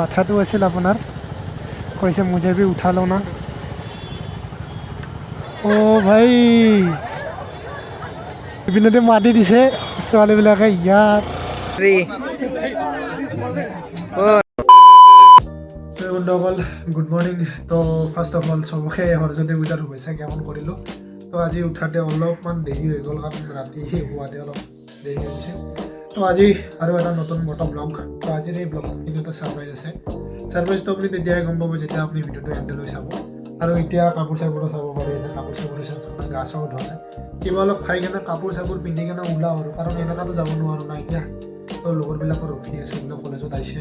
বাচ্চাটো আছিল আপোনাৰ কৈছে মুঝে भी उठा लो ना ओ भाई ইপিনেতে মাতি দিছে ছোৱালীবিলাকে ইয়াত বন্ধুসকল গুড মৰ্ণিং তো ফাৰ্ষ্ট অফ অল চবকে সৰস্বতী পূজাৰ শুভেচ্ছা জ্ঞাপন কৰিলোঁ তো আজি উঠাতে অলপমান দেৰি হৈ গ'ল কাৰণ ৰাতি শুৱাতে অলপ দেৰি হৈ গৈছে তো আজি আৰু এটা নতুন মটো ব্লগ তো আজিৰ এই ব্লগত কিন্তু এটা ছাৰপ্ৰাইজ আছে ছাৰপ্ৰাইজটো আপুনি তেতিয়াই গম পাব যেতিয়া আপুনি ভিডিঅ'টো এণ্ডলৈ চাব আৰু এতিয়া কাপোৰ চাপোৰো চাব পাৰি আছে কাপোৰ চাপোৰো চেঞ্জ কৰা গা চাও ধোৱা কিবা অলপ খাই কেনে কাপোৰ চাপোৰ পিন্ধি কেনে ওলাওঁ আৰু কাৰণ এনেকুৱাতো যাব নোৱাৰোঁ না এতিয়া তো লগৰবিলাকো ৰখি আছে বোলে কলেজত আহিছে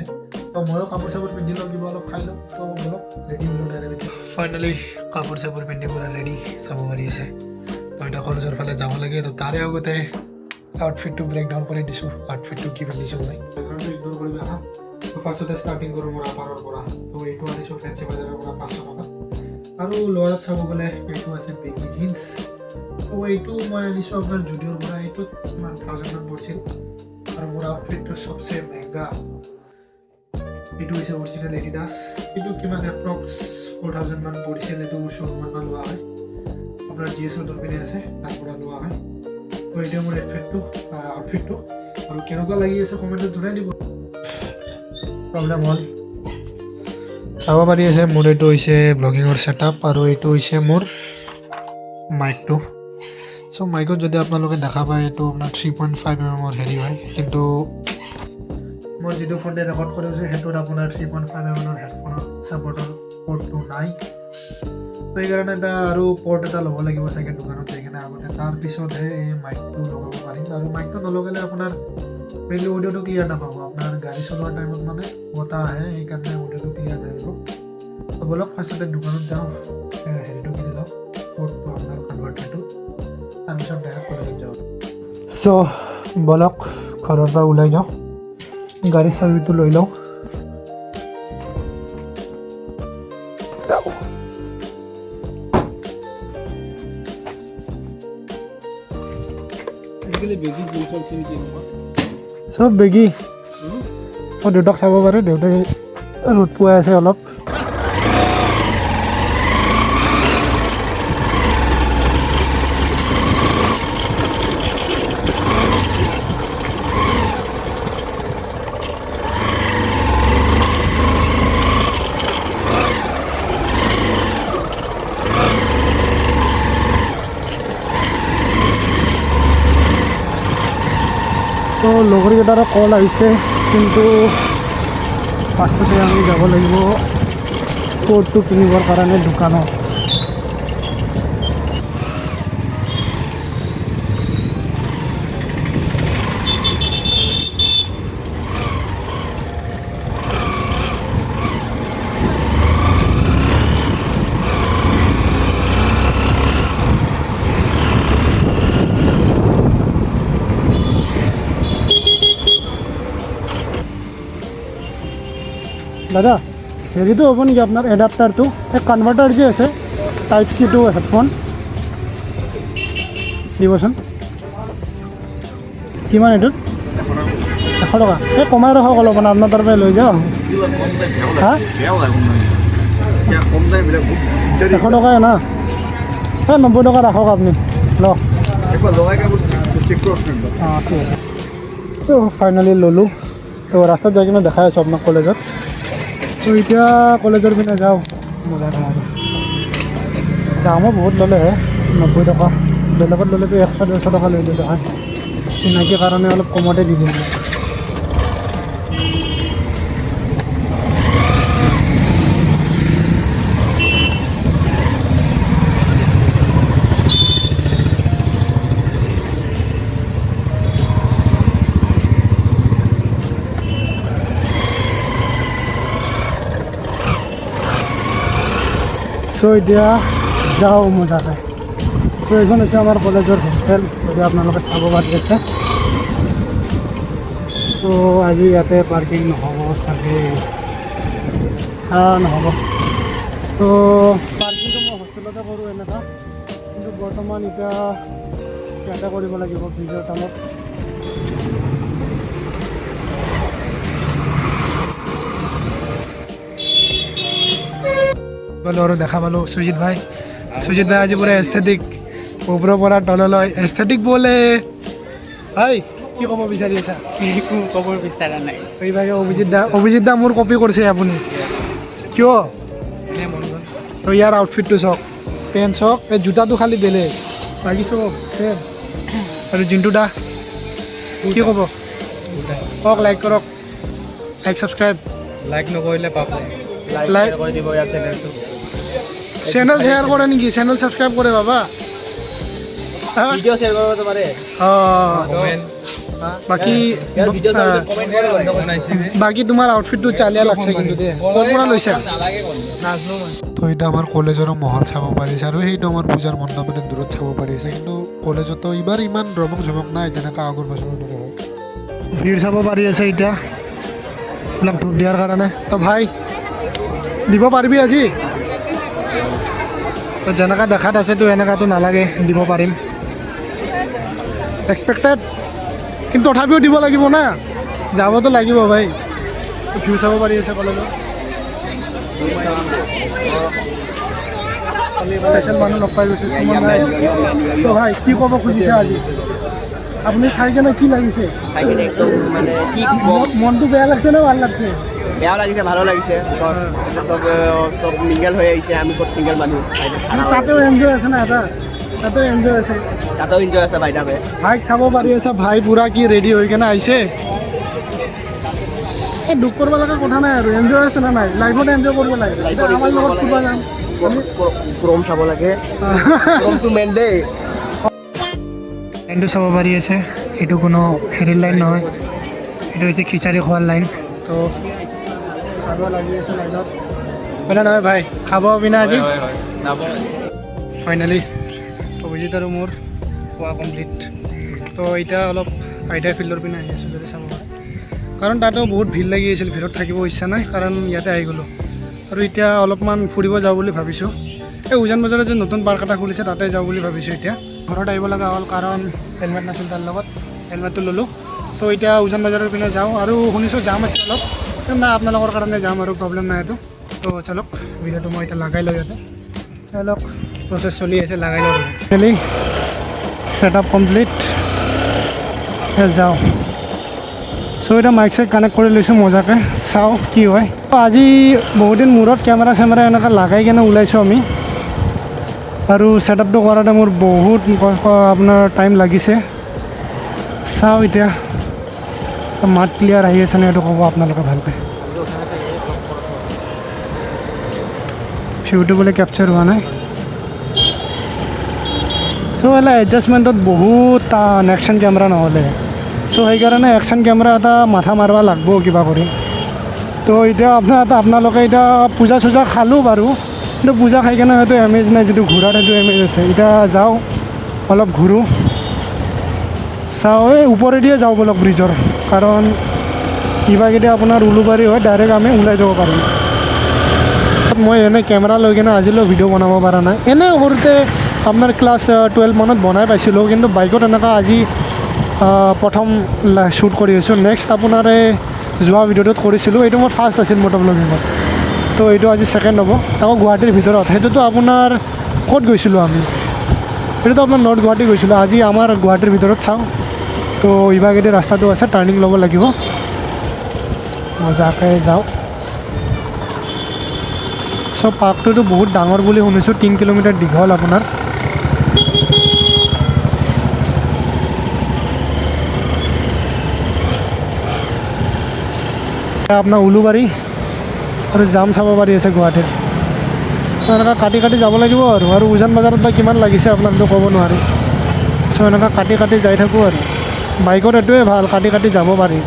তো ময়ো কাপোৰ চাপোৰ পিন্ধি লওঁ কিবা অলপ খাই লওঁ তো অলপ ৰেডি হ'লোঁ ডাইৰেক্ট ফাইনেলি কাপোৰ চাপোৰ পিন্ধি পুৰা ৰেডি চাব পাৰি আছে তো এতিয়া কলেজৰ ফালে যাব লাগে তো তাৰে আগতে আউটফিটটো ব্ৰেক ডাউন কৰি দিছোঁ আউটফিটটো কি পিন্ধিছোঁ মই বেকগ্ৰাউণ্ডটো ইগন'ৰ কৰিব আহা তো ফাৰ্ষ্টতে ষ্টাৰ্টিং কৰোঁ মোৰ আপাৰৰ পৰা তো এইটো আনিছোঁ ফেঞ্চি বজাৰৰ পৰা 500 টকা আৰু ল'ৰাত চাব গ'লে এইটো আছে বেগি জিন্স তো এইটো মই আনিছোঁ আপোনাৰ জুডিঅ'ৰ পৰা এইটোত কিমান 1000 মান পৰিছিল আৰু মোৰ আউটফিটটো চবচে মেগা এইটো হৈছে অৰিজিনেল এডিডাছ এইটো কিমান এপ্ৰক্স 4000 মান পৰিছিল এইটো শ্ব'ৰুমৰ পৰা লোৱা হয় আপোনাৰ জি এছ ৰোডৰ পিনে আছে তাৰ পৰা লোৱা হয় তো এইটোৱে মোৰ আউটফিটটো আৰু কেনেকুৱা লাগি আছে কমেণ্টত জনাই দিব প্ৰব্লেম হ'ল চাব পাৰি আছে মোৰ এইটো হৈছে ব্লগিঙৰ ছেটআপ আৰু এইটো হৈছে মোৰ মাইকটো চ' মাইকত যদি আপোনালোকে দেখা পায় এইটো আপোনাৰ 3.5 mm হেৰি হয় কিন্তু মই যিটো ফোনে ৰেকৰ্ড কৰিছোঁ সেইটোত আপোনাৰ 3.5 mm হেডফোনৰ ছাপৰ্টৰ পৰ্টটো নাই তো সেইকাৰণে এটা আৰু পৰ্ট এটা ল'ব লাগিব চাগে দোকানত যাই কিনে আগতে তাৰপিছতহে এই মাইকটো লগাব পাৰিম আৰু মাইকটো নলগালে আপোনাৰ মেইনলি অডিঅ'টো ক্লিয়াৰ নাপাব আপোনাৰ গাড়ী চলোৱাৰ টাইমত মানে বতাহ আহে সেইকাৰণে অডিঅ'টো ক্লিয়াৰ নাহিব তো ব'লক ফাৰ্ষ্টতে দোকানত যাওঁ হেৰিটো কিনি লওঁ পৰ্টটো আপোনাৰ কনভাৰ্টাৰটো তাৰপিছত ডাইৰেক্ট কলেজত যাওঁ চ' ব'লক ঘৰৰ পৰা ওলাই যাওঁ গাড়ীৰ চাবিটো লৈ লওঁ যাওঁ চব বেগী চব দেউতাক চাব পাৰে দেউতাই ৰ'দ পুৱাই আছে অলপ তো লগৰকেইটাৰো কল আহিছে কিন্তু ফাৰ্ষ্টতে আমি যাব লাগিব কোটটো কিনিবৰ কাৰণে দোকানত দাদা হেৰিটো হ'ব নেকি আপোনাৰ এডাপ্টাৰটো এই কনভাৰ্টাৰ যে আছে টাইপ চি টু হেডফোন দিবচোন কিমান এইটোত 100 টকা এই কমাই ৰাখক অলপমান আপোনাৰ তাৰ পৰা লৈ যাওঁ হা 100 টকাই না এই 90 টকা ৰাখক আপুনি লওক অঁ ঠিক আছে চ' ফাইনেলি ল'লোঁ তো ৰাস্তাত যাই কিনে দেখাই আছোঁ আপোনাক কলেজত তো এতিয়া কলেজৰ পিনে যাওঁ মজা নাই আৰু দামো বহুত ল'লেহে 90 টকা বেলেগত ল'লেতো 100-150 টকা লৈ দিলে হয় চিনাকি কাৰণে অলপ কমতে দি দিম চ' এতিয়া যাওঁ মজাকৈ চ' এইখন হৈছে আমাৰ কলেজৰ হোষ্টেল যদি আপোনালোকে চাব পাৰি আছে চ' আজি ইয়াতে পাৰ্কিং নহ'ব চাগে নহ'ব তো পাৰ্কিংটো মই হোষ্টেলতে কৰোঁ এনেকুৱা কিন্তু বৰ্তমান এতিয়া ইয়াতে কৰিব লাগিব ব্ৰিজৰ টাইমত পালোঁ আৰু দেখা পালোঁ সুজিত ভাই আজি পুৰা এস্থেটিক ওপৰৰ পৰা তললৈ এস্থেটিক বোলে ভাই কি ক'ব বিচাৰি আছা একো ক'ব বিচৰা নাই এইভাগে অভিজিত দা মোৰ কপি কৰিছে আপুনি কিয় এনে মন গ'ল তো ইয়াৰ আউটফিটটো চাওক পেণ্ট চাওক এই জোতাটো খালি বেলেগ বাকী চব ছেম আৰু জিন্তু দা কি ক'ব কওক লাইক কৰক লাইক ছাবস্ক্ৰাইব লাইক নকৰিলে পাব লাইক কৰি দিব ইয়াৰ চেনেলটো চেনেল শ্বেয়াৰ কৰে নেকি চেনেল ছাবস্ক্ৰাইব কৰে বাবা ভিডিঅ' শ্বেয়াৰ কৰিব পাৰে কমেণ্ট বাকী তোমাৰ আউটফিটটো চালিয়া লাগছে কিন্তু দেই ক'ৰ পৰা লৈছা তো এতিয়া আমাৰ কলেজৰ মহল চাব পাৰিছে আৰু সেইটো আমাৰ পূজাৰ মণ্ডপতে দূৰত চাব পাৰিছে কিন্তু কলেজতো এইবাৰ ইমান ৰমক জমক নাই যেনেকৈ আগৰ বছৰৰ দৰে হয় ভিৰ চাব পাৰি আছে এতিয়া এইবিলাক ধূপ দিয়াৰ কাৰণে তো ভাই দিব পাৰিবি আজি তো যেনেকৈ দেখাত আছেতো এনেকুৱাতো নালাগে দিব পাৰিম এক্সপেক্টেড কিন্তু তথাপিও দিব লাগিব না যাবতো লাগিব ভাই ভিউ চাব পাৰি আছে কলেজত স্পেচিয়েল মানুহ লগ পাই গৈছে সুমন ভাই তো ভাই কি ক'ব খুজিছে আজি আপুনি চাই কেনে কি লাগিছে মনটো বেয়া লাগছে নে ভাল লাগছে বেয়াও লাগিছে ভালো লাগিছে চব মিংগল হৈ আহিছে আমি ক'ত চিংগল মানুহ তাতেও এনজয় আছে না এটা তাতেও এনজয় আছে তাতেও এনজয় আছে বাইদেৱে ভাইক চাব পাৰি আছে ভাই পুৰা কি ৰেডি হৈ কেনে আহিছে এই দুখ কৰিব লগা কথা নাই আৰু এনজয় আছে না নাই লাইফত এনজয় কৰিব লাগে আমাৰ লগত ফুৰিব যাম ক্ৰম চাব লাগে ক্ৰমটো মেইন দেই লাইনটো চাব পাৰি আছে এইটো কোনো হেৰিৰ লাইন নহয় এইটো হৈছে খিচাৰি খোৱাৰ লাইন তো খাব লাগি আছে লাইনত হয়নে নহয় ভাই খাব পিনে আজি ফাইনেলি অভিজিত আৰু মোৰ খোৱা কমপ্লিট তো এতিয়া অলপ আইতা ফিল্ডৰ পিনে আহি আছোঁ যদি চাব পাৰে কাৰণ তাতো বহুত ভিৰ লাগি আছিল ভিৰত থাকিব ইচ্ছা নাই কাৰণ ইয়াতে আহি গ'লোঁ আৰু এতিয়া অলপমান ফুৰিব যাওঁ বুলি ভাবিছোঁ এই উজান বজাৰত যে নতুন পাৰ্ক এটা খুলিছে তাতে যাওঁ বুলি ভাবিছোঁ এতিয়া ঘৰত আহিব লগা হ'ল কাৰণ হেলমেট নাছিল তাৰ লগত হেলমেটটো ল'লোঁ তো এতিয়া উজান বজাৰৰ পিনে যাওঁ আৰু শুনিছোঁ জাম আছে অলপ নাই আপোনালোকৰ কাৰণে যাম আৰু প্ৰব্লেম নাই এইটো তো চলক ভিডিঅ'টো মই এতিয়া লগাই লওঁ ইয়াতে চাই লওক প্ৰচেছ চলি আছে লগাই লওঁ খেলি ছেট আপ কমপ্লিট যাওঁ চ' এতিয়া মাইক চাইক কানেক্ট কৰি লৈছোঁ মজাকৈ চাওঁ কি হয় আজি বহুদিন মূৰত কেমেৰা চেমেৰা এনেকৈ লগাই কেনে ওলাইছোঁ আমি আৰু ছেট আপটো কৰাতে মোৰ বহুত আপোনাৰ টাইম লাগিছে চাওঁ এতিয়া মাত ক্লিয়াৰ আহি আছে নে এইটো ক'ব আপোনালোকে ভালকৈ ভিউটো বোলে কেপচাৰ হোৱা নাই চ' এলা এডজাষ্টমেণ্টত বহুত টান একশ্যন কেমেৰা নহ'লে চ' সেইকাৰণে একশ্যন কেমেৰা এটা মাথা মাৰিব লাগিব কিবা কৰি তো এতিয়া আপোনালোকে এতিয়া পূজা চূজা খালোঁ বাৰু কিন্তু পূজা খাই কেনে হয়তো এমেজ নাই যিটো ঘূৰাত সেইটো এমেজ আছে এতিয়া যাওঁ অলপ ঘূৰোঁ চাওঁ এই ওপৰেদিয়ে যাওঁ বলক ব্ৰিজৰ কাৰণ কিবা কেতিয়া আপোনাৰ উলুবাৰী হয় ডাইৰেক্ট আমি ওলাই যাব পাৰিম মই এনেই কেমেৰা লৈ কিনে আজিলৈ ভিডিঅ' বনাব পৰা নাই এনেই সৰুতে আপোনাৰ ক্লাছ 12 মানত বনাই পাইছিলোঁ কিন্তু বাইকত এনেকুৱা আজি প্ৰথম শ্বুট কৰি আছোঁ নেক্সট আপোনাৰ এই যোৱা ভিডিঅ'টোত কৰিছিলোঁ এইটো মোৰ ফাৰ্ষ্ট আছিল মটৰ ব্লগিঙত তো এইটো আজি ছেকেণ্ড হ'ব আকৌ গুৱাহাটীৰ ভিতৰত সেইটোতো আপোনাৰ ক'ত গৈছিলোঁ আমি এইটোতো আপোনাৰ নৰ্থ গুৱাহাটী গৈছিলোঁ আজি আমাৰ গুৱাহাটীৰ ভিতৰত চাওঁ তো ইভাগেদি ৰাস্তাটো আছে টাৰ্ণিং ল'ব লাগিব মজাকৈ যাওঁ চ' পাৰ্কটোতো বহুত ডাঙৰ বুলি শুনিছোঁ 3 কিলোমিটাৰ দীঘল আপোনাৰ আপোনাৰ উলুবাৰী আৰু জাম চাব পাৰি আছে গুৱাহাটীত চ' এনেকুৱা কাটি কাটি যাব লাগিব আৰু উজান বজাৰত বা কিমান লাগিছে আপোনাকতো ক'ব নোৱাৰি চ' এনেকুৱা কাটি কাটি যাই থাকোঁ আৰু বাইকত এইটোৱে ভাল কাটি কাটি যাব পাৰি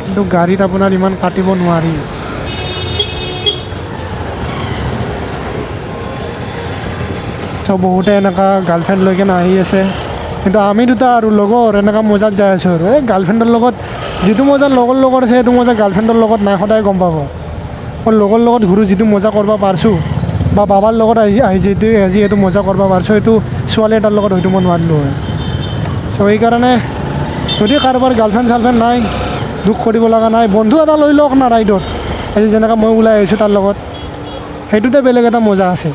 কিন্তু গাড়ীত আপোনাৰ ইমান কাটিব নোৱাৰি চ' বহুতে এনেকুৱা গাৰ্লফ্ৰেণ্ড লৈ কেনে আহি আছে কিন্তু আমি দুটা আৰু লগৰ এনেকুৱা মজাত যাই আছোঁ আৰু এই গাৰ্লফ্ৰেণ্ডৰ লগত যিটো মজা লগৰ লগত আছে সেইটো মজা গাৰ্লফ্ৰেণ্ডৰ লগত নাই সদায় গম পাব মই লগৰ লগত ঘূৰোঁ যিটো মজা কৰিব পাৰিছোঁ বা বাবাৰ লগত আহি যিটো আজি এইটো মজা কৰিব পাৰিছোঁ এইটো ছোৱালী এটাৰ লগত হয়তো মই নোৱাৰিলোঁ হয় চ' সেইকাৰণে যদি কাৰোবাৰ গাৰ্লফ্ৰেণ্ড চাৰ্লফ্ৰেণ্ড নাই দুখ কৰিব লগা নাই বন্ধু এটা লৈ লওক না ৰাইডত আজি যেনেকৈ মই ওলাই আহিছোঁ তাৰ লগত সেইটোতে বেলেগ এটা মজা আছে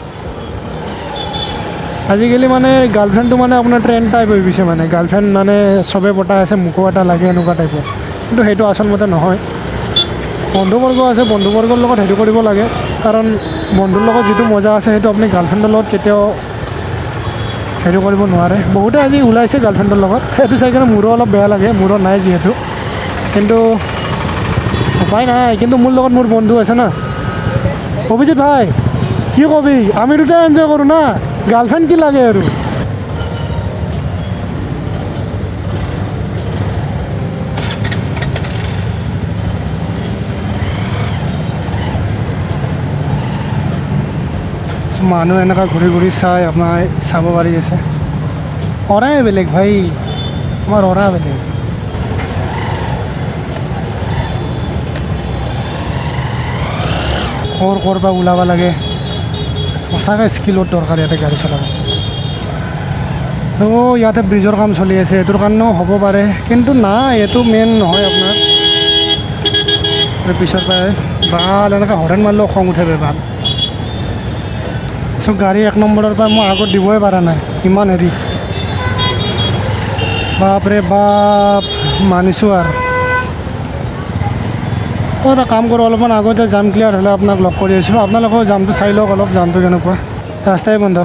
আজিকালি মানে গাৰ্লফ্ৰেণ্ডটো মানে আপোনাৰ ট্ৰেণ্ড টাইপ হৈ গৈছে মানে গাৰ্লফ্ৰেণ্ড মানে চবে পতাই আছে মোকো এটা লাগে এনেকুৱা টাইপৰ কিন্তু সেইটো আচলমতে নহয় বন্ধুবৰ্গ আছে বন্ধুবৰ্গৰ লগত সেইটো কৰিব লাগে কাৰণ বন্ধুৰ লগত যিটো মজা আছে সেইটো আপুনি গাৰ্লফ্ৰেণ্ডৰ লগত কেতিয়াও সেইটো কৰিব নোৱাৰে বহুতে আজি ওলাইছে গাৰ্লফ্ৰেণ্ডৰ লগত সেইটো চাই কিনে মোৰো অলপ বেয়া লাগে মোৰো নাই যিহেতু কিন্তু উপায় নাই কিন্তু মোৰ লগত মোৰ বন্ধু আছে না অভিজিত ভাই কি কবি আমি দুটাই এনজয় কৰোঁ না গাৰ্লফ্ৰেণ্ড কি লাগে আৰু মানুহ এনেকুৱা ঘূৰি ঘূৰি চাই আপোনাৰ চাব পাৰি আছে অৰাই বেলেগ ভাই আমাৰ অৰা বেলেগ ক'ৰ পৰা ওলাব লাগে সঁচাকৈ স্কিলৰ দৰকাৰ ইয়াতে গাড়ী চলাব ইয়াতে ব্ৰিজৰ কাম চলি আছে এইটোৰ কাৰণেও হ'ব পাৰে কিন্তু নাই এইটো মেইন নহয় আপোনাৰ পিছৰ পৰাই ভাল এনেকৈ হৰেণ মাৰিলেও খং উঠে ভাল চ' গাড়ী 1 নম্বৰৰ পৰা মই আগত দিবই পৰা নাই ইমান হেৰি বাপৰে বাপ মানিছোঁ আৰু এটা কাম কৰোঁ অলপমান আগতে জাম ক্লিয়াৰ হ'লে আপোনাক লগ কৰি আছিলোঁ আপোনালোকেও জামটো চাই লওক অলপ জামটো কেনেকুৱা ৰাস্তাই বন্ধ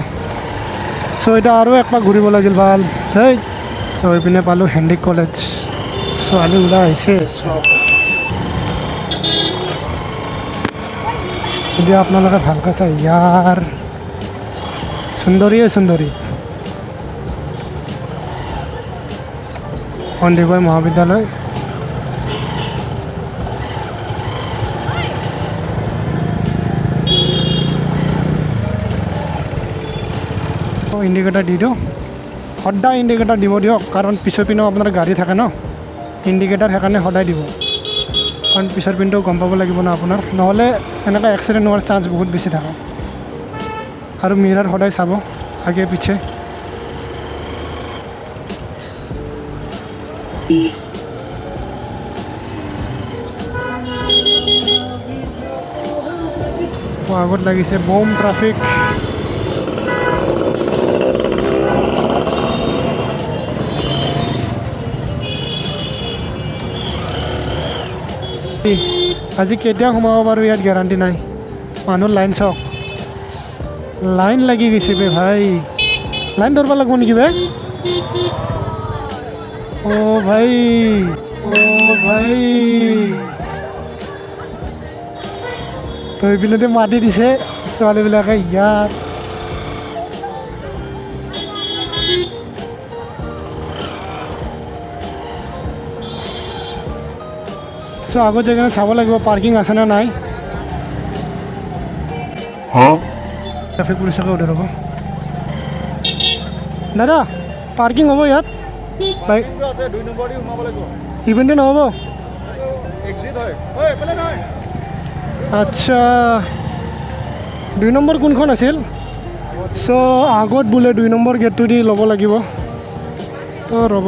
চ' এতিয়া আৰু একপাক ঘূৰিব লাগিল ভাল সেই চ' এইপিনে পালোঁ হেণ্ডিক কলেজ ছোৱালী ওলাই আহিছে এতিয়া আপোনালোকে ভালকৈ চাই ইয়াৰ সুন্দৰীয়ে সুন্দৰী সন্দিকৈ মহাবিদ্যালয় ইণ্ডিকেটাৰ দি দিওঁ সদায় ইণ্ডিকেটাৰ দিব দিয়ক কাৰণ পিছৰ পিনেও আপোনাৰ গাড়ী থাকে ন ইণ্ডিকেটাৰ সেইকাৰণে সদায় দিব কাৰণ পিছৰ পিনটো গম পাব লাগিব ন আপোনাৰ নহ'লে এনেকৈ এক্সিডেণ্ট হোৱাৰ চান্স বহুত বেছি থাকে আৰু মিৰাৰ সদায় চাব আগে পিছে আগত লাগিছে বম ট্ৰাফিক আজি কেতিয়া সোমাব পাৰোঁ ইয়াত গেৰাণ্টি নাই মানুহ লাইন চাওক লাইন লাগি গৈছে বে ভাই লাইন ধৰিব লাগিব নেকি বে অ' ভাই তো এইপিনেতে মাতি দিছে ছোৱালীবিলাকে ইয়াত চ' আগত যাই কিনে চাব লাগিব পাৰ্কিং আছে নে নাই ট্ৰাফিক পুলিচকে উঠাই ৰ'ব দাদা পাৰ্কিং হ'ব ইয়াত ইভেণ্টে নহ'ব আচ্ছা 2 নম্বৰ কোনখন আছিল চ' আগত বোলে 2 নম্বৰ গেটটো দি ল'ব লাগিব তো ৰ'ব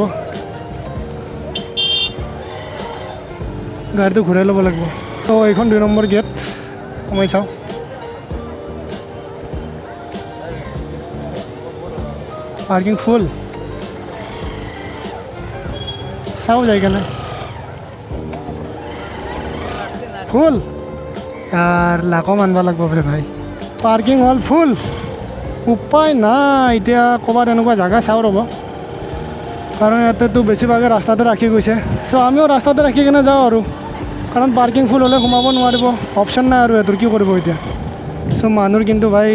গাড়ীটো ঘূৰাই ল'ব লাগিব তো এইখন 2 নম্বৰ গেট সোমাই চাওঁ পাৰ্কিং ফুল চাওঁ যাই কেনে ফুল আৰ লাখো মানবা লাগব বে ভাই পাৰ্কিং হল ফুল উপায় নাই এতিয়া ক'ৰবাত এনেকুৱা জাগা চাওঁ ৰ'ব কাৰণ ইয়াতেতো বেছিভাগে ৰাস্তাতে ৰাখি গৈছে চ' আমিও ৰাস্তাতে ৰাখি কিনে যাওঁ আৰু কাৰণ পাৰ্কিং ফুল হ'লে সোমাব নোৱাৰিব অপশ্যন নাই আৰু এইটোৰ কি কৰিব এতিয়া চ' মানুহৰ কিন্তু ভাই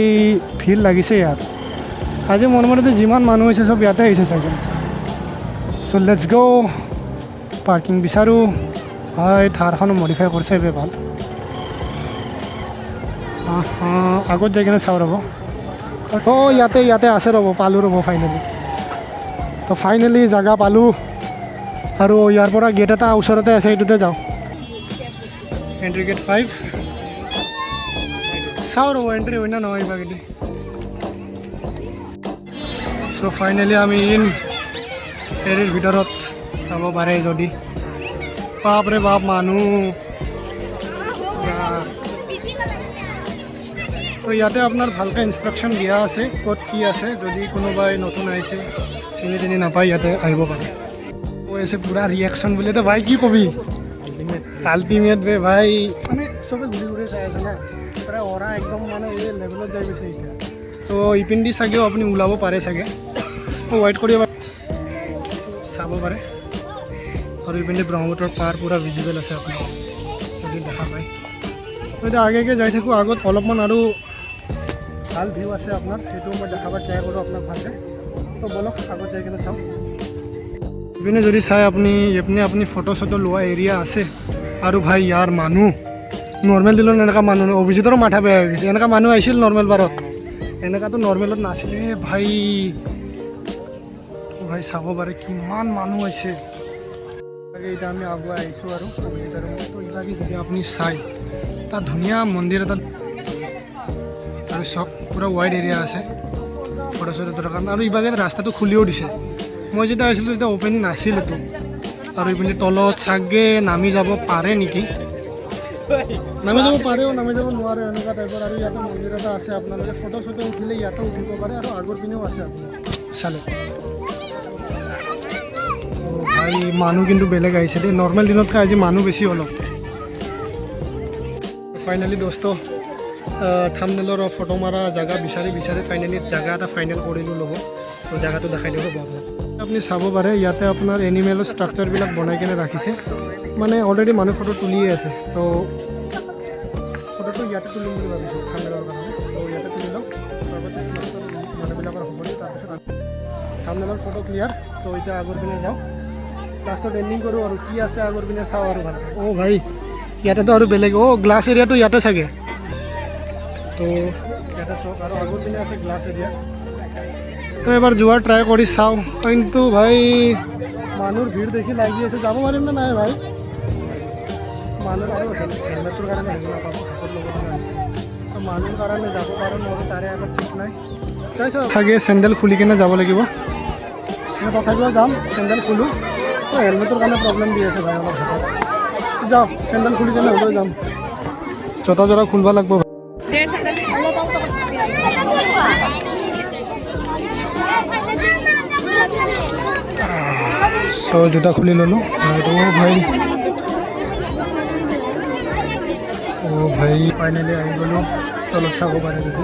ভিৰ লাগিছে ইয়াত আজি মোৰ মতে যিমান মানুহ হৈছে চব ইয়াতে আহিছে চাগে চ' লেটছ গ' পাৰ্কিং বিচাৰোঁ হয় থাৰখনো মডিফাই কৰিছে বে ভাল আগত যাই কিনে চাওঁ ৰ'ব অঁ ইয়াতে আছে ৰ'ব পালোঁ ৰ'ব ফাইনেলি তো ফাইনেলি জেগা পালোঁ আৰু ইয়াৰ পৰা গেট এটা ওচৰতে আছে এইটোতে যাওঁ এণ্ট্ৰি গেট 5 চাওঁ ৰ'ব এণ্ট্ৰি হয় না নহয় বাগেদি চ' ফাইনেলি আমি ইন হেৰিৰ ভিতৰত চাব পাৰে যদি বাপৰে বাপ মানুহ তো ইয়াতে আপোনাৰ ভালকৈ ইনষ্ট্ৰাকশ্যন দিয়া আছে ক'ত কি আছে, যদি কোনোবাই নতুন আহিছে চিনি তিনি নাপায় ইয়াতে আহিব পাৰে। কৈ আছে পূৰা ৰিয়েকশ্যন বুলি, তো ভাই কি কবি? আল্টিমেট বে ভাই, মানে চবে ঘূৰি ঘূৰি চাই আছে না, প্ৰায় অৰা একদম মানে এই লেভেলত যাই গৈছে এতিয়া। তো ইপিনেদি চাগেও আপুনি ওলাব পাৰে চাগে, তো ৱেইট কৰিব চাব পাৰে। আৰু ইপিনে ব্ৰহ্মপুত্ৰৰ পাৰ পূৰা ভিজিবল আছে আপুনি যদি দেখা পায়। তো এতিয়া আগে যাই থাকোঁ, আগত অলপমান আৰু ভাল ভিউ আছে আপোনাৰ, সেইটো মই দেখাব ট্ৰাই কৰোঁ আপোনাক ভালকৈ। তো বলক আগত যাই কিনে চাওঁ। ইপিনে যদি চাই আপুনি, এইপিনে আপুনি ফটো চটো লোৱা এৰিয়া আছে। আৰু ভাই ইয়াৰ মানুহ নৰ্মেল দিলত এনেকুৱা মানুহ, অভিজিতৰো মাথা বেয়া হৈ গৈছে। এনেকুৱা মানুহ আহিছিল নৰ্মেল বাৰত, এনেকুৱাতো নৰ্মেলত নাছিলে ভাই। ভাই চাব পাৰে কিমান মানুহ আহিছে। এতিয়া আমি আগুৱাই আহিছোঁ আৰু অভিজিতৰ ৰুমত। ইভাগে যদি আপুনি চাই, তাত ধুনীয়া মন্দিৰ এটা আৰু চব পূৰা ৱাইড এৰিয়া আছে ফটো চটো তোলাৰ কাৰণে। আৰু ইভাগে ৰাস্তাটো খুলিও দিছে। মই যেতিয়া আহিছিলোঁ তেতিয়া অ'পেন নাছিলতো। আৰু ইপিনে তলত চাগে নামি যাব পাৰে নেকি, নামি যাব পাৰেও নামি যাব নোৱাৰে এনেকুৱা টাইপৰ। আৰু ইয়াতে মন্দিৰ এটা আছে, আপোনালোকে ফটো চটো উঠিলে ইয়াতে উঠিব পাৰে। আৰু আগৰ পিনেও আছে আপোনাৰ চালে। ভাই মানুহ কিন্তু বেলেগ আহিছে দেই, নৰ্মেল দিনতকৈ আজি মানুহ বেছি অলপ। ফাইনেলি দোস্ত থাম্বনেইলৰ ফটো মাৰা জেগা বিচাৰি ফাইনেলি জেগা এটা ফাইনেল কৰিলোঁ ল'ব। তো জেগাটো দেখাই দিব ৰ'ব আপোনাক। আপুনি চাব পাৰে ইয়াতে আপোনাৰ এনিমেলৰ ষ্ট্ৰাকচাৰবিলাক বনাই কেনে ৰাখিছে, মানে অলৰেডি মানুহ ফটো তুলিয়ে আছে। তো ফটোটো ইয়াতে তুলিম বুলি ভাবিছোঁ থাম্বনেইলৰ কাৰণে। তো ইয়াতে তুলি লওঁ, তাৰপিছত মানুহবিলাকৰ হ'ব দেই। তাৰপিছত থাম্বনেইলৰ ফটো ক্লিয়াৰ। তো এতিয়া আগৰ পিনে যাওঁ, লাষ্টত এণ্ডিং কৰোঁ আৰু কি আছে আগৰ পিনে চাওঁ আৰু ভালকৈ। অ' ভাই ইয়াতেতো আৰু বেলেগ, গ্লাছ এৰিয়াটো ইয়াতে চাগে। তো ইয়াতে চাওক, আৰু আগৰ পিনে আছে গ্লাছ এৰিয়া। তো এবাৰ যোৱাৰ ট্ৰাই কৰি চাওঁ, কিন্তু ভাই মানুহৰ ভিৰ দেখি লাগি আছে যাব পাৰিম নে নাই ভাই। মানুহৰ আৰু হেলমেটটোৰ কাৰণে আহিব নাপাব, হাতত ল'ব লগা হৈছে। তো মানুহৰ কাৰণে যাব পাৰোঁ নহ'লে তাৰে আগত ঠিক নাই। চাইছোঁ চাগে চেণ্ডেল খুলি কিনে যাব লাগিব, তথাপিও যাম। চেণ্ডেল খোলোঁ, তো হেলমেটৰ কাৰণে প্ৰব্লেম দি আছে ভাই অলপ হাতত। যাওঁ চেণ্ডেল খুলি কেনে হ'লেও যাম, জোতা জোৰা খুলিব লাগিব। জোতা খুলি ল'লোঁ। ভাই ভাই ফাইনেলি আহি গ'লোঁ, তলত চাব পাৰে যদি।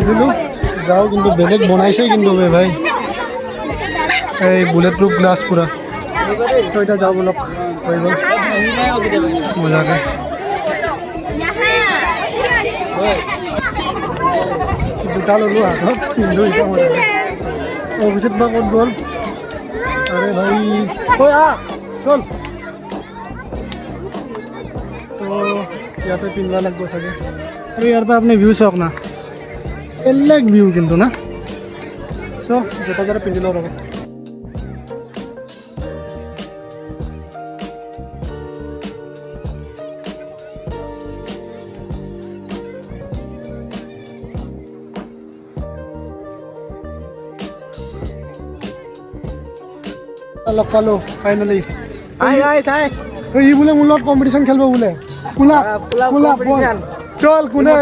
দিলোঁ যাওঁ, কিন্তু বেলেগ বনাইছে কিন্তু ভাই, এই বুলেট প্ৰুফ গ্লাছ পূৰা। ছয়টা যাওঁ বলক, হৈ গ'ল মজাকৈ। জোতা ল'লোঁ হাতত, পিন্ধো এতিয়া মজাকৈ। অভিজিত বা ক'ত গ'ল? আৰে ভাই ঐ চল। তো ইয়াতে পিন্ধিব লাগিব চাগে। আৰু ইয়াৰ পৰা আপুনি ভিউ চাওক না, বেলেগ ভিউ কিন্তু না। চ' জোতা জোতা পিন্ধি লওঁ ৰ'ব। লগ পালোঁ ফাইনেলি। ই বোলে মোৰ লগত কম্পিটিশ্যন খেলিব বোলে। চল কোনে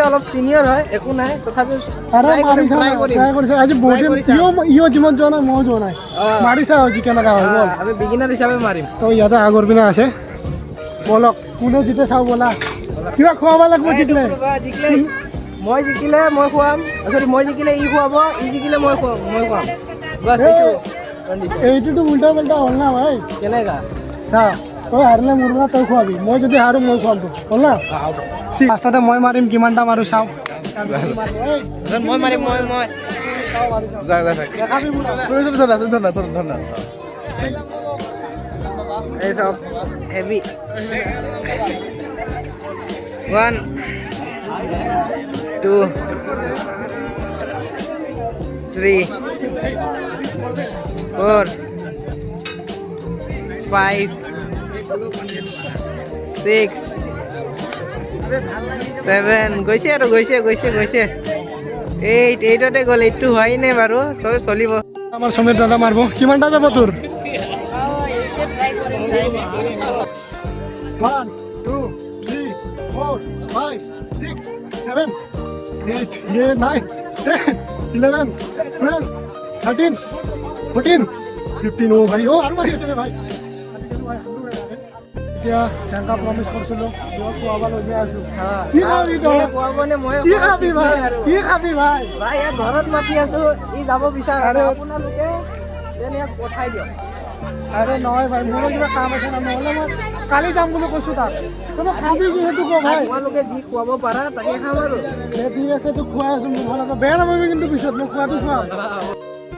অলপ চিনিয়ৰ হয়, একো নাই, তথাপিও ট্ৰাই কৰিছে আজি বহুত দিন। ইও যিমান যোৱা নাই, ময়ো যোৱা নাই, মাৰিছা আজি কেনেকুৱা হয় বল। আমি বিগিনাৰ হিচাপে মাৰিম। তো ইয়াতে আগৰ পিনে আছে, বলক কোনে জিতে চাওঁ বলা। কিবা খুৱাব লাগিব জিকিলে। মই জিকিলে মই খুৱাম, মই জিকিলে ই খুৱাব, ই জিকিলে মই খুৱাম। এইটোতো উল্টা পাল্টা হ'ল না ভাই। কেনেকা চা, তই হাৰিলে মোৰ পৰা তই খুৱাবি, মই যদি হাৰোঁ মই খুৱাম তোক, হ'ল না। ফাৰ্ষ্টতে মই মাৰিম, কিমানটা মাৰোঁ চাওঁ। মই মাৰিম, মই এই চব হেভি 1 2 3 4 5 6 7 গৈছে আৰু গৈছে এইটোতে গ'ল এইটো হোৱাই নাই বাৰু চলিব আমাৰ সমীৰ দাদা মাৰিব কিমানটা যাব তোৰ 1 2 3 4 5 6 7 8 9 10 11 12 13 14 15 ও ভাই ও আৰু মাৰি আছে ভাই আজিকালি ভাই হালু হৈ থাকে এতিয়া যেনেকা প্ৰমিছ কৰিছিলোঁ খোৱাব লৈ যাই আছোঁ কি খাবি তই কি খাবি ভাই কি খাবি ভাই ভাই ইয়াত ঘৰত মাতি আছো ই যাব বিচাৰে আপোনালোকে যেন ইয়াক পঠাই দিয়ক আৰে নহয় ভাই মোৰো কিবা কাম আছে না নহ'লে মই কালি যাম বুলি কৈছোঁ তাক তই খাবি যিহেতু ক ভাই তোমালোকে যি খুৱাব পাৰা তাকে খাম আৰু দি আছে তোক খুৱাই আছোঁ মোৰ ভাল বেয়া নাপাবি কিন্তু পিছত মোক খোৱাটো খোৱা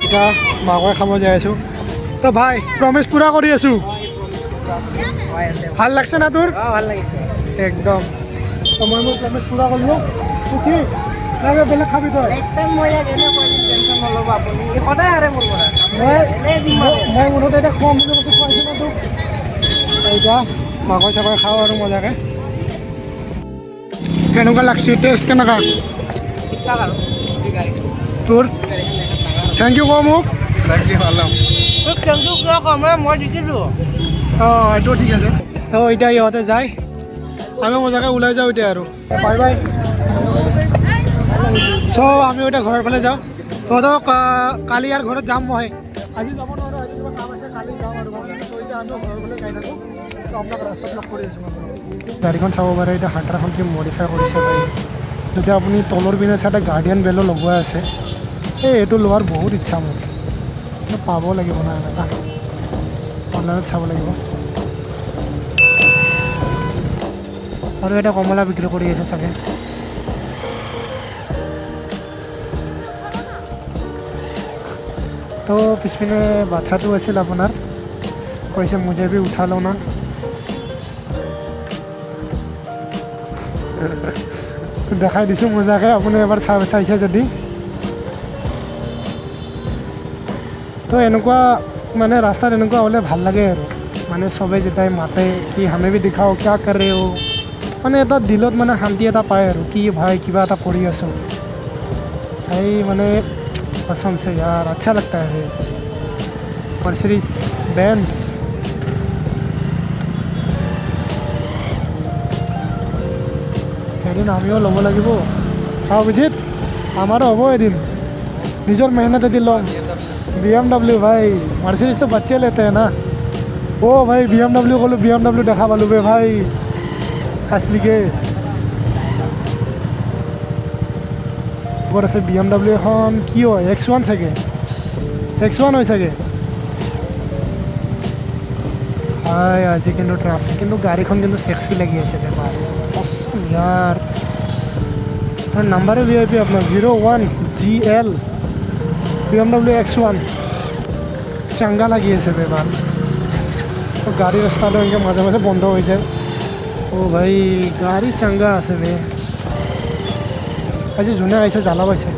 এতিয়া মাকৈ খাব যাই আছোঁ তো ভাই প্ৰমিছ পূৰা কৰি আছোঁ ভাল লাগছে না তোৰ ভাল লাগিছে একদম মই মোৰ প্ৰমিছ পূৰা কৰিলোঁ তোৰ কি লাগে বেলেগ খাবি তই নেক্সট টাইম মই ইয়াক এনে কৈ দিম টেনশ্যন নল'ব আপুনি সদায় হাৰে মোৰ পৰা মই মুঠতে এতিয়া খুৱাম বুলি কৈছোঁ খুৱাইছোঁ না তোক এতিয়া মাকৈ চাকৈ খাওঁ আৰু মজাকৈ কেনেকুৱা লাগছে টেষ্ট কেনেকুৱা তোৰ থেংক ইউ ক মোক মই জিকিছোঁ অঁ এইটো ঠিক আছে তো এতিয়া ইহঁতে যায় আমি মজাকৈ ওলাই যাওঁ এতিয়া আৰু বাই বাই চ' আমিও এতিয়া ঘৰৰ ফালে যাওঁ তহঁতক কালি আৰু ঘৰত যাম মই আজি যাব নোৱাৰোঁ আজি কিবা কাম আছে কালি যাম আৰু তো এতিয়া আমিও ঘৰৰ ফালে যাই থাকোঁ তো আপোনাক ৰাস্তাত লগ কৰি আছোঁ গাড়ীখন চাব পাৰে এতিয়া হান্টাৰখন কি মডিফাই কৰিছে পাৰি যেতিয়া আপুনি তলৰ পিনে চাই এটা গাৰ্ডিয়ান বেলো লগোৱা আছে এইটো লোৱাৰ বহুত ইচ্ছা মোৰ পাব লাগিব না এনেকুৱা অনলাইনত চাব লাগিব আৰু এটা কমলা বিক্ৰী কৰি আছে চাগে তো পিছপিনে বাচ্চাটো আছিল আপোনাৰ কৈছে মুজে ভি উঠা লওঁ না দেখাই দিছোঁ মজাকৈ আপুনি এবাৰ চাইছে যদি তো এনেকুৱা মানে ৰাস্তাত এনেকুৱা হ'লে ভাল লাগে আৰু মানে চবেই যেতিয়াই মাতে কি হামে ভি দেখাও কিয়া কৰ ৰে হ মানে এটা দিলত মানে শান্তি এটা পায় আৰু কি ভাই কিবা এটা কৰি আছোঁ এই মানে कसम से यार अच्छा लगता है मर्सिडीज बेंज এদিন আমিও ল'ব লাগিব অভিজিত আমাৰো হ'ব এদিন নিজৰ মেহনতেদি ল'ম BMW भाई मर्सिडीज तो बच्चे लेते हैं ना ओ भाई BMW ক'লোঁ BMW দেখা পালোঁ বে ভাই असलीके আছে BMW এখন কি হয় X1 চাগে X1 হয় চাগে হাই আজি কিন্তু ট্ৰাফিক কিন্তু গাড়ীখন কিন্তু সেক্সি লাগি আছে বেমাৰ यार নাম্বাৰে VIP আপোনাৰ 01 GL BMW X1 চাংগা লাগি আছে বেমাৰ গাড়ী ৰাস্তাটো এনেকৈ মাজে মাজে বন্ধ হৈ যায় ও ভাই গাড়ী চাংগা আছে বে আজি যোনে আহিছে জ্বালা পাইছে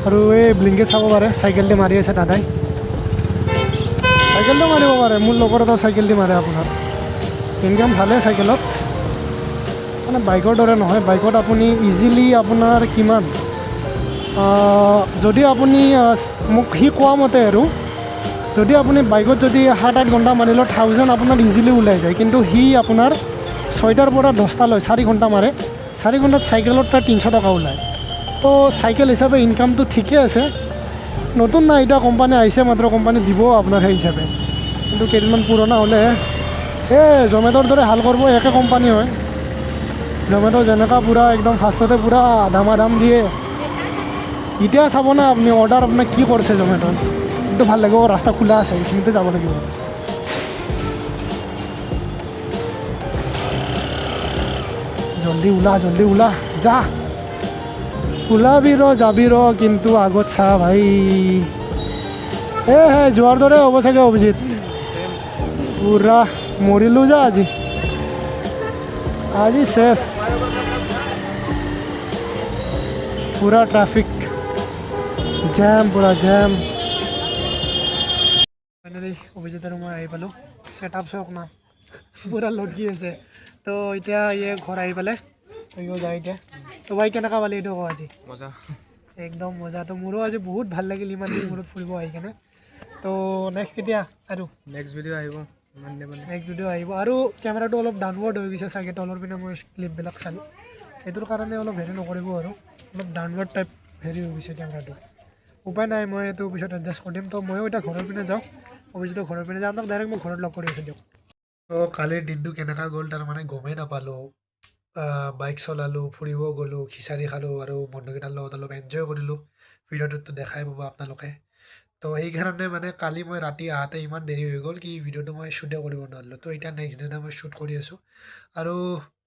আৰু এই ব্লিংকেট চাব পাৰে চাইকেল দি মাৰি আছে দাদাই চাইকেল দি মাৰিব পাৰে মোৰ লগৰ এটা চাইকেল দি মাৰে আপোনাৰ ইনকাম ভালে চাইকেলত মানে বাইকৰ দৰে নহয় বাইকত আপুনি ইজিলি আপোনাৰ কিমান যদি আপুনি মোক সি কোৱা মতে আৰু যদি আপুনি বাইকত যদি 7-8 ঘণ্টা মাৰিলেও 1000 আপোনাৰ ইজিলি ওলাই যায় কিন্তু সি আপোনাৰ 6টাৰ পৰা 10টা লয় 4 ঘণ্টা মাৰে 4 ঘণ্টাত চাইকেলত প্ৰায় 300 টকা ওলায় তো চাইকেল হিচাপে ইনকামটো ঠিকে আছে নতুন না এটা কোম্পানী আহিছে মাত্ৰ কোম্পানী দিব আপোনাৰ সেই হিচাপে কিন্তু কেইদিনমান পুৰণা হ'লে জমেট'ৰ দৰে হাল কৰিব একে কোম্পানী হয় জমেট' যেনেকুৱা পূৰা একদম ফাৰ্ষ্টতে পূৰা দামাদাম দিয়ে এতিয়া চাব না আপুনি অৰ্ডাৰ আপোনাক কি কৰিছে জমেট'ত কিন্তু ভাল লাগিব ৰাস্তা খোলা আছে এইখিনিতে যাব লাগিব জল্দি ওলা যা ওলাবি যাবি কিন্তু আগত চা ভাই যোৱাৰ দৰে হ'ব চাগে অভিজিত পূৰা মৰিলোঁ যা আজি শেষ পূৰা ট্ৰাফিক জাম পূৰা জাম ফাইনেলি অভিজিত আৰু মই আহি পালোঁ ছেটআপ চাওক না পূৰা লটকি আছে তো এতিয়া ঘৰ আহি পালে যায় এতিয়া তো ভাই কেনেকুৱা পালি এইটো আজি মজা একদম মজা তো মোৰো আজি বহুত ভাল লাগিল ইমান দিন মূৰত ফুৰিব আহি কেনে তো নেক্সট কেতিয়া আৰু নেক্সট ভিডিঅ' আহিব ইমান দিনে মানে নেক্সট ভিডিঅ' আহিব আৰু কেমেৰাটো অলপ ডাউনৱাৰ্ড হৈ গৈছে চাগে তলৰ পিনে মই ক্লিপবিলাক চালোঁ সেইটোৰ কাৰণে অলপ হেৰি নকৰিব আৰু অলপ ডাউনৱাৰ্ড টাইপ হেৰি হৈ গৈছে কেমেৰাটো উপায় নাই মই এইটো পিছত এডজাষ্ট কৰি দিম তো ময়ো এতিয়া ঘৰৰ পিনে যাওঁ অভিজিতৰ ঘৰৰ পিনে যাওঁ আপোনাক ডাইৰেক্ট মই ঘৰত লগ কৰি আছোঁ দিয়ক তো কালিৰ দিনটো কেনেকুৱা গ'ল তাৰমানে গমেই নাপালোঁ বাইক চলালোঁ ফুৰিব গ'লোঁ খিচাৰি খালোঁ আৰু বন্ধুকেইটাৰ লগত অলপ এনজয় কৰিলোঁ ভিডিঅ'টোতো দেখাই পাব আপোনালোকে তো সেইকাৰণে মানে কালি মই ৰাতি আহোঁতে ইমান দেৰি হৈ গ'ল কি ভিডিঅ'টো মই শ্বুটে কৰিব নোৱাৰিলোঁ তো এতিয়া নেক্সট দিনা মই শ্বুট কৰি আছোঁ আৰু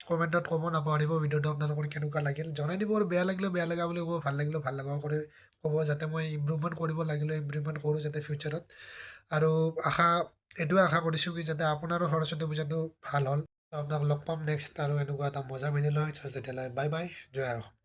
কমেণ্টত ক'ব নাপাহৰিব ভিডিঅ'টো আপোনালোকৰ কেনেকুৱা লাগিল জনাই দিব আৰু বেয়া লাগিলেও বেয়া লগা বুলি ক'ব ভাল লাগিলেও ভাল লগা কৰি ক'ব যাতে মই ইম্প্ৰুভমেণ্ট কৰিব লাগিলেও ইম্প্ৰুভমেণ্ট কৰোঁ যাতে ফিউচাৰত আৰু এইটোৱে আশা কৰিছোঁ কি যাতে আপোনাৰো সৰস্বতী পূজাটো ভাল হ'ল আপোনাক লগ পাম নেক্সট আৰু এনেকুৱা এটা মজা ভিডিঅ' লৈ তেতিয়াহ'লে বাই বাই জয় অসম